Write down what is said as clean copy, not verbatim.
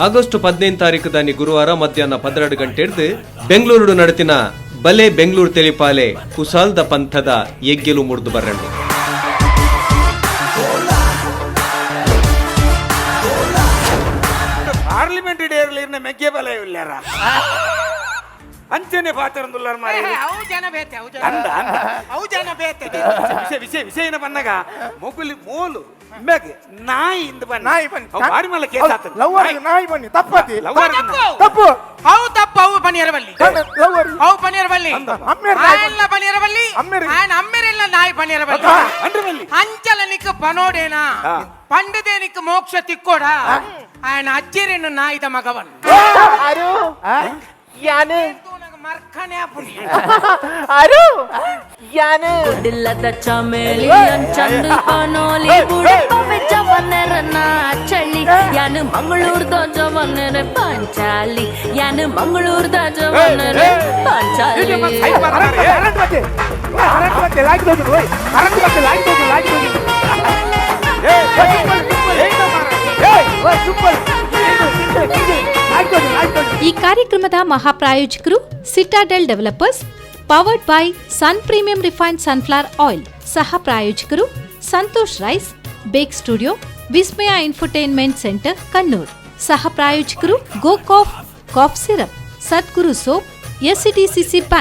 August 15 ಗುರುವಾರ ಮಧ್ಯಾಹ್ನ 12 ಗಂಟೆ ಹಿಡಿದು ಬೆಂಗಳೂರು ನಡತಿನ ಬಲೆ ಬೆಂಗಳೂರು ತೆಲಿಪಾಲೆ ಕುಸಾಲ್ದ ಪಂಥದ ಎಗ್ಗೆಲು ಮುರಿದು ಬರಂಡು ಪಾರ್ಲಿಮೆಂಟ್ ಡೇರ್ಲಿನ ಮೆಗ್ಗೆ ಬಲ ಇಲ್ಲಾರ ಅಂಚನೆ ಪಾತ್ರಂದುಲ್ಲಾರ ಮಾರಿ ಅವು ಜನ ಬೇತೆ ಅಂದ ಅಂದ ಅವು ಜನ ಬೇತೆ ವಿಷಯನ ಬಂದಾಗ ಮೊಬೈಲ್ ಮೋಲು ಮೆಗ್ ನಾಯಿ ಇಂದ ಬನ್ನ ನಾಯಿ ಬನ್ನಿ ಬಾಡಿ ಮೇಲೆ ಕೇಸ್ ಆತದ ಲವರ್ ನಾಯಿ ಬನ್ನಿ ತಪ್ಪತಿ ತಪ್ಪು ಅವು ತಪ್ಪು ಅವು ಪನಿಯರವಲ್ಲಿ ಲವರ್ ಅವು ಪನಿಯರವಲ್ಲಿ ಅಮ್ಮೇರ್ ಎಲ್ಲ ಪನಿಯರವಲ್ಲಿ ಅಮ್ಮೇರೆಲ್ಲ ನಾಯಿ ಪನಿಯರವಲ್ಲಿ ಅಂದ್ರವಲ್ಲಿ ಅಂಚಲನಿಕ ಪನೋಡೇನಾ ಪಂಡದೇನಿಕ ಮೋಕ್ಷ ತಿಕ್ಕೋಡ ఆయన ಅಜ್ಜಿರೇನು ನಾಯಿದ ಮಗವನ್ ಆರು ಯಾನೆ ಮರ್ಖನೆ ಪುಣ್ಯ ಆರು ಯಾನೆ ದಿಲ್ಲದ ಚಮೇಲಿ ಚಂದ ಪನೋಲಿ ಬುಡಪ ಜವನರನ ಚಳಿ ಯಾನು ಮಂಗಳೂರ್ದ ಜವನರ ಪಂಚಾಲಿ ಯಾನು ಮಂಗಳೂರ್ದ ಜವನರ ಪಂಚಾಲಿ ಈ ಕಾರ್ಯಕ್ರಮದ ಮಹಾಪ್ರಾಯೋಜಕರು Citadel developers, powered by Sun Premium refined sunflower oil. ಸಹ ಪ್ರಾಯೋಜಕರು Santosh rice, Bake studio, Vismaya infotainment centre Kannur. ಸಹ ಪ್ರಾಯೋಜಕರು Go Cough syrup, Sadguru soap, SCDCC bank.